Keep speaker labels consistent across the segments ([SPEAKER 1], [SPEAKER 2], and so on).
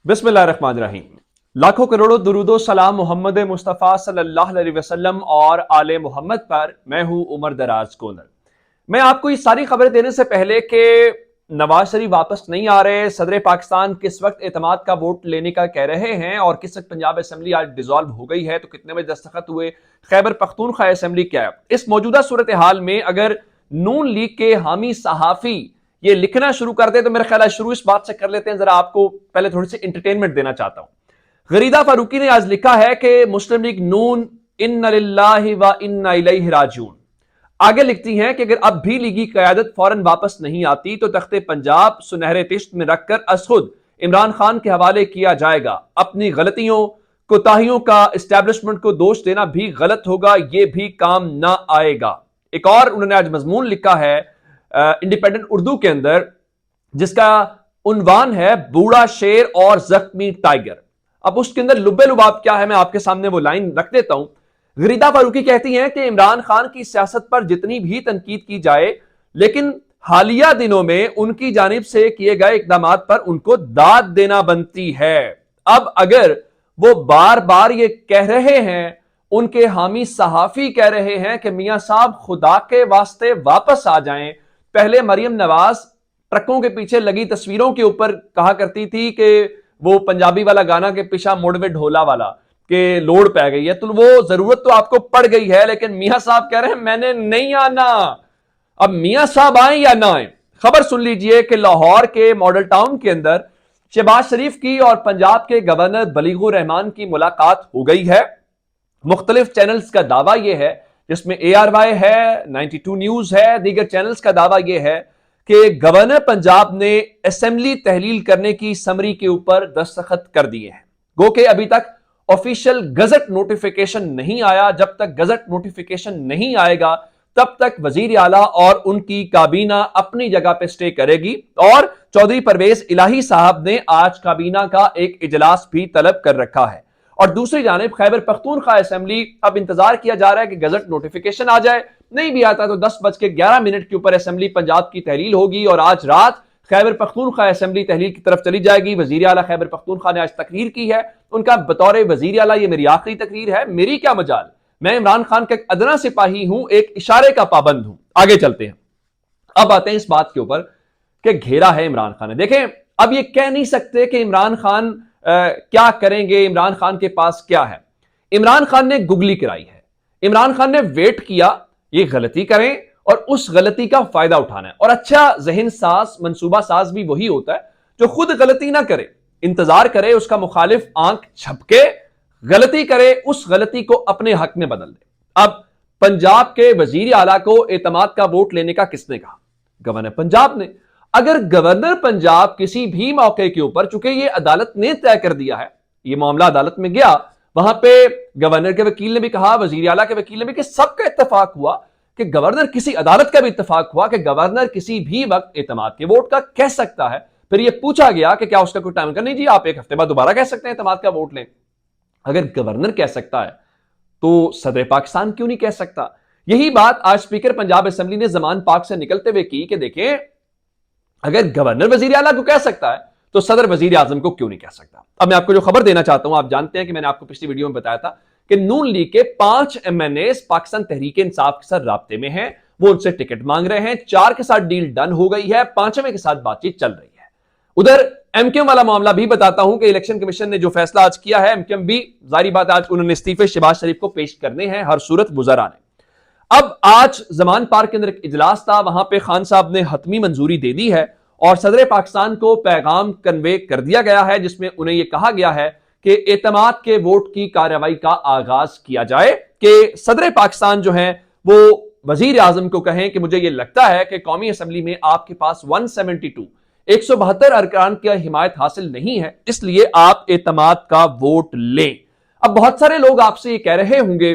[SPEAKER 1] बिस्मिल्लाहिर्रहमानिर्रहीम। लाखों करोड़ों दुरूदो सलाम मोहम्मद मुस्तफ़ा सल्लल्लाहु अलैहि वसल्लम और आले मोहम्मद पर। मैं हूं उमर दराज कोनर। मैं आपको ये सारी खबरें देने से पहले कि नवाज शरीफ वापस नहीं आ रहे, सदर पाकिस्तान किस वक्त एतमाद का वोट लेने का कह रहे हैं और किस वक्त पंजाब असेंबली आज डिसॉल्व हो गई है, तो कितने बजे दस्तखत हुए, खैबर पख्तूनख्वा असेंबली क्या है, इस मौजूदा सूरत हाल में अगर नून लीग के हामी सहाफी ये लिखना शुरू कर दे तो मेरा ख्याल है शुरू इस बात से कर लेते हैं। जरा आपको पहले थोड़ी सी इंटरटेनमेंट देना चाहता हूं। गरीदा फारूकी ने आज लिखा है कि मुस्लिम लीग नून इन्ना लिल्लाहि व इन्ना इलैहि राजिऊन। आगे लिखती हैं कि अगर अब भी लीगी क़यादत फौरन वापस नहीं आती तो तख्ते पंजाब सुनहरे तिश्त में रखकर असखुद इमरान खान के हवाले किया जाएगा। अपनी गलतियों कोताहियों का एस्टैब्लिशमेंट को दोष देना भी गलत होगा, यह भी काम ना आएगा। एक और उन्होंने आज मजमून लिखा है इंडिपेंडेंट उर्दू के अंदर, जिसका उन्वान है बूढ़ा शेर और जख्मी टाइगर। अब उसके अंदर लुब्बे लुबाब क्या है, मैं आपके सामने वो लाइन रख देता हूं। गरीदा फारूकी कहती हैं कि इमरान खान की सियासत पर जितनी भी तनकीद की जाए, लेकिन हालिया दिनों में उनकी जानिब से किए गए इकदाम पर उनको दाद देना बनती है। अब अगर वो बार बार ये कह रहे हैं, उनके हामी सहाफी कह रहे हैं कि मियां साहब खुदा के वास्ते वापस आ जाएं। पहले मरियम नवाज ट्रकों के पीछे लगी तस्वीरों के ऊपर कहा करती थी कि वो पंजाबी वाला गाना के पीछा मोड़वे ढोला वाला के लोड पै गई है, तो वो जरूरत तो आपको पड़ गई है, लेकिन मियां साहब कह रहे हैं मैंने नहीं आना। अब मियां साहब आए या ना आए, खबर सुन लीजिए कि लाहौर के मॉडल टाउन के अंदर शहबाज शरीफ की और पंजाब के गवर्नर बलीगुर रहमान की मुलाकात हो गई है। मुख्तलिफ चैनल्स का दावा यह है, जिसमें ARY है, 92 न्यूज है, दीगर चैनल्स का दावा यह है कि गवर्नर पंजाब ने असेंबली तहलील करने की समरी के ऊपर दस्तखत कर दिए हैं। गो के अभी तक ऑफिशियल गजट नोटिफिकेशन नहीं आया। जब तक गजट नोटिफिकेशन नहीं आएगा तब तक वजीर आला और उनकी काबीना अपनी जगह पे स्टे करेगी। और चौधरी परवेज इलाही साहब ने आज काबीना का एक इजलास भी तलब कर रखा है। और दूसरी जानिब खैबर पख्तूनख्वा असेंबली, अब इंतजार किया जा रहा है कि गजट नोटिफिकेशन आ जाए। नहीं भी आता तो 10:11 के ऊपर असेंबली पंजाब की तहलील होगी और आज रात खैबर पख्तूनख्वा असेंबली तहलील की तरफ चली जाएगी। वजीर आला खैबर पख्तूनख्वा ने आज तकरीर की है, उनका बतौर वजीर आला ये मेरी आखिरी तकरीर है, मेरी क्या मजाल, मैं इमरान खान का एक अदना सिपाही हूं, एक इशारे का पाबंद हूं। आगे चलते हैं, अब आते हैं इस बात के ऊपर कि घेरा है इमरान खान ने। देखें, अब ये कह नहीं सकते कि इमरान खान क्या करेंगे, इमरान खान के पास क्या है। इमरान खान ने गुगली कराई है, इमरान खान ने वेट किया ये गलती करें और उस गलती का फायदा उठाना है। और अच्छा जहन साज, मंसूबा साज भी वही होता है जो खुद गलती ना करे, इंतजार करे उसका मुखालिफ आंख झपके, गलती करे, उस गलती को अपने हक में बदल दे। अब पंजाब के वजीर आला को एतमाद का वोट लेने का किसने कहा? गवर्नर पंजाब ने। अगर गवर्नर पंजाब किसी भी मौके के ऊपर, चूंकि ये अदालत ने तय कर दिया है, ये मामला अदालत में गया, वहां पे गवर्नर के वकील ने भी कहा, वजीर आला के वकील ने भी, कि सबका इत्तेफाक हुआ कि गवर्नर, किसी अदालत का भी इत्तेफाक हुआ कि गवर्नर किसी भी वक्त एतमाद के वोट का कह सकता है। फिर यह पूछा गया कि क्या उसका कोई टाइम का? नहीं जी, आप एक हफ्ते बाद दोबारा कह सकते हैं एतमाद का वोट लें। अगर गवर्नर कह सकता है तो सदर पाकिस्तान क्यों नहीं कह सकता? यही बात आज स्पीकर पंजाब असेंबली ने जमान पाक से निकलते हुए की कि देखें, अगर गवर्नर वजीर आला को कह सकता है तो सदर वजीर आजम को क्यों नहीं कह सकता। अब मैं आपको जो खबर देना चाहता हूं, आप जानते हैं कि मैंने आपको पिछली वीडियो में बताया था कि नून लीग के 5 MNA पाकिस्तान तहरीक इंसाफ के साथ राब्ते में हैं, वो उनसे टिकट मांग रहे हैं। 4 के साथ डील डन हो गई है, 5वें के साथ बातचीत चल रही है। उधर एमक्यूएम वाला मामला भी बताता हूं कि इलेक्शन कमीशन ने जो फैसला आज किया है, एमक्यूएम भी जारी बात आज उन्होंने इस्तीफे शहबाज शरीफ को पेश करने हैं हर सूरत वुज़रा ने। अब आज जमान पार्क के अंदर एक इजलास था, वहां पे खान साहब ने हतमी मंजूरी दे दी है और सदर पाकिस्तान को पैगाम कन्वे कर दिया गया है, जिसमें उन्हें यह कहा गया है कि एतमाद के वोट की कार्रवाई का आगाज किया जाए, कि सदर पाकिस्तान जो है वो वजीर आजम को कहें कि मुझे यह लगता है कि कौमी असम्बली में आपके पास 172 अरकान की हिमायत हासिल नहीं है, इसलिए आप एतमाद का वोट लें। अब बहुत सारे लोग आपसे ये कह रहे होंगे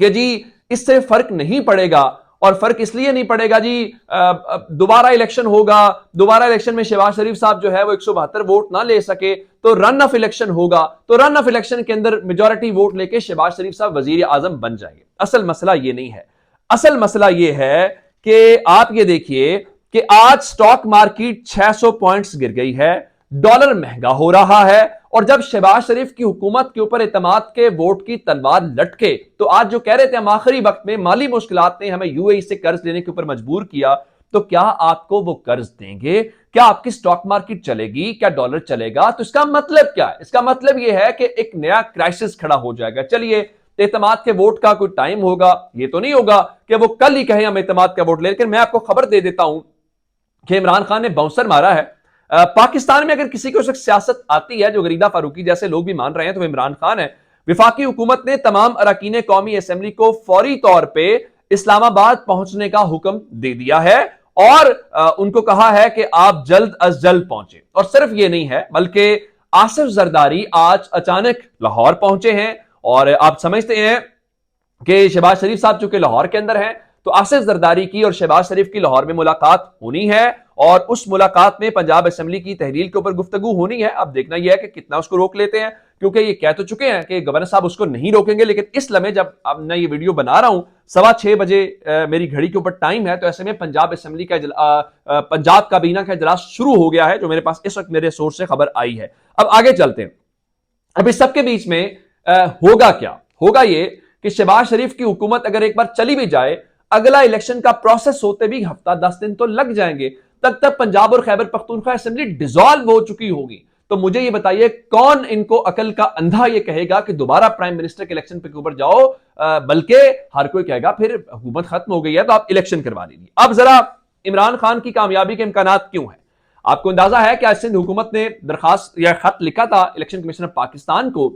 [SPEAKER 1] कि जी इससे फर्क नहीं पड़ेगा, और फर्क इसलिए नहीं पड़ेगा जी, दोबारा इलेक्शन होगा, दोबारा इलेक्शन में शहबाज शरीफ साहब जो है वो 172 वोट ना ले सके तो रन ऑफ इलेक्शन होगा, तो रन ऑफ इलेक्शन के अंदर मेजॉरिटी वोट लेके शहबाज शरीफ साहब वजीर आजम बन जाएंगे। असल मसला ये नहीं है। असल मसला ये है कि आप ये देखिए कि आज स्टॉक मार्केट 600 पॉइंट्स गिर गई है, डॉलर महंगा हो रहा है, और जब शहबाज शरीफ की हुकूमत के ऊपर एतमाद के वोट की तलवार लटके, तो आज जो कह रहे थे हम आखिरी वक्त में माली मुश्किलात ने हमें यूएई से कर्ज लेने के ऊपर मजबूर किया, तो क्या आपको वो कर्ज देंगे? क्या आपकी स्टॉक मार्केट चलेगी? क्या डॉलर चलेगा? तो इसका मतलब क्या है? इसका मतलब यह है कि एक नया क्राइसिस खड़ा हो जाएगा। चलिए, एतमाद के वोट का कोई टाइम होगा, ये तो नहीं होगा कि वो कल ही कहे हम एतमाद का वोट ले, लेकिन मैं आपको खबर दे देता हूं कि इमरान खान ने बाउंसर मारा है। पाकिस्तान में अगर किसी को सियासत आती है, जो गरीदा फारूकी जैसे लोग भी मान रहे हैं, तो इमरान खान है। विफाकी हुकूमत ने तमाम अरकान कौमी असेंबली को फौरी तौर पर इस्लामाबाद पहुंचने का हुक्म दे दिया है और उनको कहा है कि आप जल्द अज जल्द पहुंचे। और सिर्फ ये नहीं है, बल्कि आसिफ जरदारी आज अचानक लाहौर पहुंचे हैं, और आप समझते हैं कि शहबाज शरीफ साहब चूंकि लाहौर के अंदर हैं, तो आसिफ जरदारी की और शहबाज शरीफ की लाहौर में मुलाकात होनी है, और उस मुलाकात में पंजाब असेंबली की तहरीर के ऊपर गुफ्तगू होनी है। अब देखना यह है कि कितना उसको रोक लेते हैं, क्योंकि ये कह तो चुके हैं कि गवर्नर साहब उसको नहीं रोकेंगे, लेकिन इस लम्हे जब अब मैं ये वीडियो बना रहा हूं 6:15 बजे मेरी घड़ी के ऊपर टाइम है, तो ऐसे में पंजाब असेंबली का पंजाब काबीना का इजलास शुरू हो गया है, जो मेरे पास इस वक्त मेरे सोर्स से खबर आई है। अब आगे चलते हैं। अब इस सबके बीच में होगा क्या? होगा ये कि शहबाज शरीफ की हुकूमत अगर एक बार चली भी जाए, अगला इलेक्शन का प्रोसेस होते भी हफ्ता 10 दिन तो लग जाएंगे। तब तक पंजाब और खैबर पख्तूनख्वा असेंबली डिसॉल्व हो चुकी होगी। तो मुझे ये बताइए, कौन इनको अकल का अंधा ये कहेगा कि दोबारा प्राइम मिनिस्टर के इलेक्शन पे ऊपर जाओ? बल्कि हर कोई कहेगा फिर हुकूमत खत्म हो गई है तो आप इलेक्शन करवा लीजिए। अब जरा इमरान खान की कामयाबी के इम्कानात क्यों है? आपको अंदाजा है कि सिंध हुकूमत ने दरखास्त या खत लिखा था इलेक्शन कमीशन ऑफ पाकिस्तान को,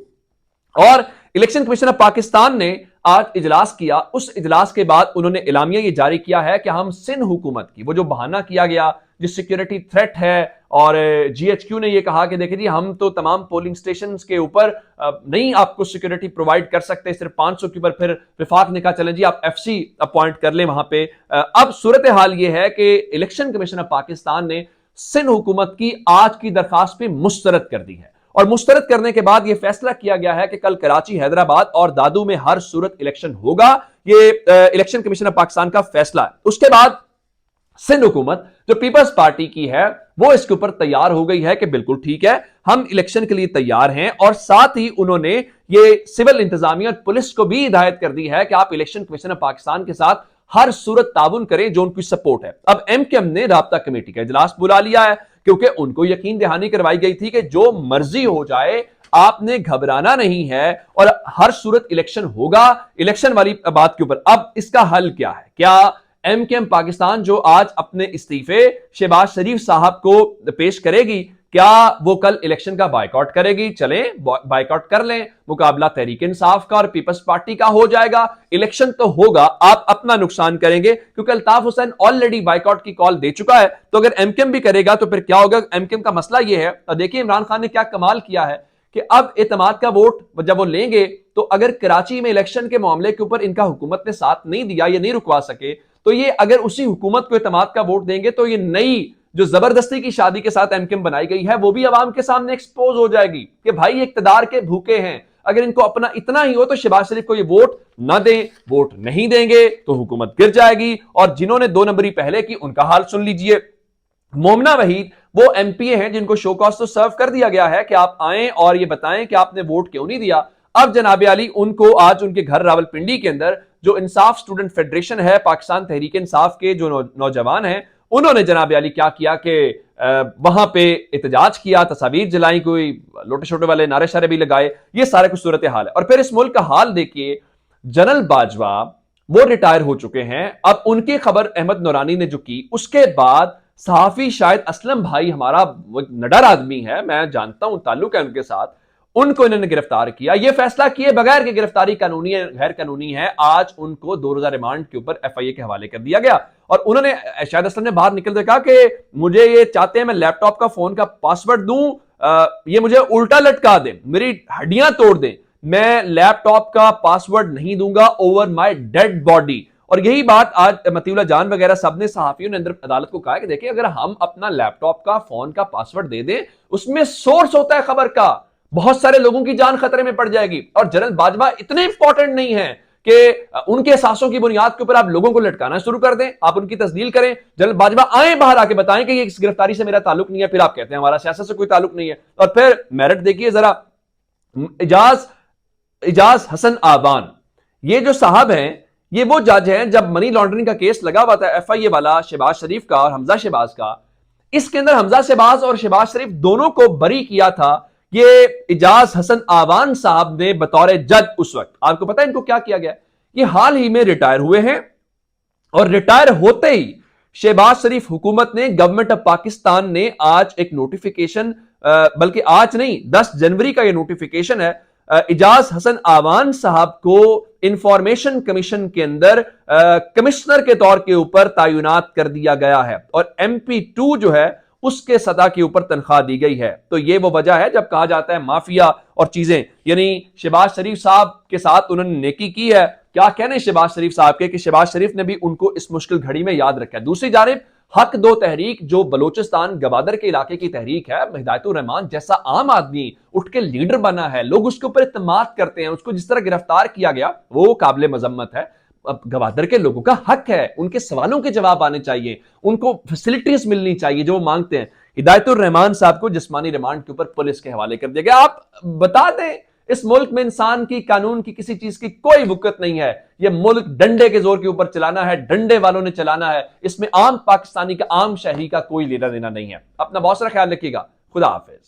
[SPEAKER 1] और इलेक्शन कमीशन ऑफ पाकिस्तान ने आज इजलास किया। उस इजलास के बाद उन्होंने एलामिया ये जारी किया है कि हम सिंध हुकूमत की वो जो बहाना किया गया, जो सिक्योरिटी थ्रेट है, और जीएचक्यू ने ये कहा कि देखिए जी हम तो तमाम पोलिंग स्टेशन के ऊपर नहीं आपको सिक्योरिटी प्रोवाइड कर सकते, सिर्फ 500 के ऊपर। फिर विफाक ने कहा चलें जी आप एफसी अपॉइंट कर लें वहां पे। अब सूरत हाल ये है कि इलेक्शन कमीशन ऑफ पाकिस्तान ने सिंध हुकूमत की आज की दरखास्त पे मुस्तरद कर दी है, और मुस्तरद करने के बाद यह फैसला किया गया है कि कल कराची, हैदराबाद और दादू में हर सूरत इलेक्शन होगा। ये इलेक्शन कमीशन ऑफ पाकिस्तान का फैसला है। उसके बाद सिंध हुकूमत जो पीपल्स पार्टी की है वो इसके ऊपर तैयार हो गई है कि बिल्कुल ठीक है, हम इलेक्शन के लिए तैयार हैं, और साथ ही उन्होंने ये सिविल इंतजामिया और पुलिस को भी हिदायत कर दी है कि आप इलेक्शन कमीशन ऑफ पाकिस्तान के साथ हर सूरत ताउन करें जो उनकी सपोर्ट है। अब एमकेएम ने राब्ता कमेटी का इजलास बुला लिया है, क्योंकि उनको यकीन दहानी करवाई गई थी कि जो मर्जी हो जाए आपने घबराना नहीं है, और हर सूरत इलेक्शन होगा। इलेक्शन वाली बात के ऊपर अब इसका हल क्या है? क्या एमकेएम पाकिस्तान जो आज अपने इस्तीफे शहबाज शरीफ साहब को पेश करेगी, क्या वो कल इलेक्शन का बायकॉट करेगी? चलें बायकॉट कर लें, मुकाबला तहरीक इंसाफ का और पीपल्स पार्टी का हो जाएगा। इलेक्शन तो होगा, आप अपना नुकसान करेंगे, क्योंकि अल्ताफ हुसैन ऑलरेडी बायकॉट की कॉल दे चुका है। तो अगर एमकेएम भी करेगा तो फिर क्या होगा? एमकेएम का मसला यह है, और देखिए इमरान खान ने क्या कमाल किया है कि अब एतमाद का वोट जब वो लेंगे, तो अगर कराची में इलेक्शन के मामले के ऊपर इनका हुकूमत ने साथ नहीं दिया, ये नहीं रुकवा सके, तो ये अगर उसी हुकूमत को एतमाद का वोट देंगे, तो ये नई जो जबरदस्ती की शादी के साथ एमकेएम बनाई गई है वो भी अवाम के सामने एक्सपोज हो जाएगी कि भाई इक्तदार के भूखे हैं। अगर इनको अपना इतना ही हो तो शहबाज शरीफ को ये वोट ना दें, वोट नहीं देंगे तो हुकूमत गिर जाएगी। और जिन्होंने 2 नंबरी पहले की, उनका हाल सुन लीजिए। मोमना वहीद वो एमपीए हैं जिनको शो कॉज तो सर्व कर दिया गया है कि आप आए और ये बताएं कि आपने वोट क्यों नहीं दिया। अब जनाब अली उनको आज उनके घर रावलपिंडी के अंदर जो इंसाफ स्टूडेंट फेडरेशन है, पाकिस्तान तहरीक इंसाफ के जो नौजवान हैं, उन्होंने जनाब अली क्या किया कि वहां पे एहतजाज किया, तस्वीर जलाई, कोई लोटे छोटे वाले नारे शारे भी लगाए। ये सारे कुछ सूरत हाल है। और फिर इस मुल्क का हाल देखिए, जनरल बाजवा वो रिटायर हो चुके हैं। अब उनकी खबर अहमद नूरानी ने जो की, उसके बाद सहाफी शायद असलम भाई, हमारा नडर आदमी है, मैं जानता हूं, ताल्लुक है उनके साथ, उनको इन्होंने गिरफ्तार किया। यह फैसला किए बगैर कि गिरफ्तारी कानूनी है गैर कानूनी है, आज उनको 2 रोजा रिमांड के ऊपर एफआईए के हवाले कर दिया गया। और उन्होंने, शायद असलम ने बाहर निकलते कहा कि मुझे ये चाहते हैं मैं लैपटॉप का, फोन का पासवर्ड दूं, ये मुझे उल्टा लटका दें, मेरी हड्डियां तोड़ दें, मैं लैपटॉप का पासवर्ड नहीं दूंगा ओवर माई डेड बॉडी। और यही बात आज मतीउल्लाह जान वगैरह सबने सहाफियों ने अंदर अदालत को कहा कि देखिए अगर हम अपना लैपटॉप का, फोन का पासवर्ड दे दें, उसमें सोर्स होता है खबर का, बहुत सारे लोगों की जान खतरे में पड़ जाएगी। और जनरल बाजवा इतने इंपॉर्टेंट नहीं है कि उनके एहसासों की बुनियाद के ऊपर आप लोगों को लटकाना शुरू कर दें, आप उनकी तस्दील करें। जनरल बाजवा आए बाहर आके बताएं कि ये इस गिरफ्तारी से मेरा ताल्लुक नहीं है, फिर आप कहते हैं हमारा सियासत से कोई ताल्लुक नहीं है। और फिर मेरिट देखिए जरा, इजाज हसन आबान, ये जो साहब हैं, ये वो जज हैं, जब मनी लॉन्ड्रिंग का केस लगा हुआ था FIA वाला शहबाज शरीफ का और हमजा शहबाज का, इसके अंदर हमजा शहबाज और शहबाज शरीफ दोनों को बरी किया था ये इजाज हसन आवान साहब ने बतौर जज। उस वक्त आपको पता है इनको क्या किया गया? ये हाल ही में रिटायर हुए हैं और रिटायर होते ही शहबाज शरीफ हुकूमत ने, गवर्नमेंट ऑफ पाकिस्तान ने आज एक नोटिफिकेशन, बल्कि आज नहीं 10 जनवरी का ये नोटिफिकेशन है, इजाज हसन आवान साहब को इंफॉर्मेशन कमीशन के अंदर कमिश्नर के तौर के ऊपर तैनात कर दिया गया है और MP2 जो है उसके सदा के ऊपर तनख्वाह दी गई है। तो ये वो वजह है जब कहा जाता है माफिया और चीजें, यानी शहबाज शरीफ साहब के साथ उन्होंने नेकी की है। क्या कहने शहबाज शरीफ साहब के कि शहबाज शरीफ ने भी उनको इस मुश्किल घड़ी में याद रखा है। दूसरी जानिब हक दो तहरीक, जो बलोचिस्तान गवादर के इलाके की तहरीक है, हिदायतुर रहमान जैसा आम आदमी उठ के लीडर बना है, लोग उसके ऊपर इत्तेमाद करते हैं, उसको जिस तरह गिरफ्तार किया गया वो काबिल मजम्मत है। अब गवादर के लोगों का हक है, उनके सवालों के जवाब आने चाहिए, उनको फैसिलिटीज मिलनी चाहिए जो वो मांगते हैं। हिदायतुर रहमान साहब को जिस्मानी रिमांड के ऊपर पुलिस के हवाले कर दिया गया। आप बता दें, इस मुल्क में इंसान की, कानून की, किसी चीज की कोई वुकत नहीं है। यह मुल्क डंडे के जोर के ऊपर चलाना है, डंडे वालों ने चलाना है। इसमें आम पाकिस्तानी का, आम शहरी का कोई लेना देना नहीं है। अपना बहुत सारा ख्याल रखिएगा। खुदा हाफिज।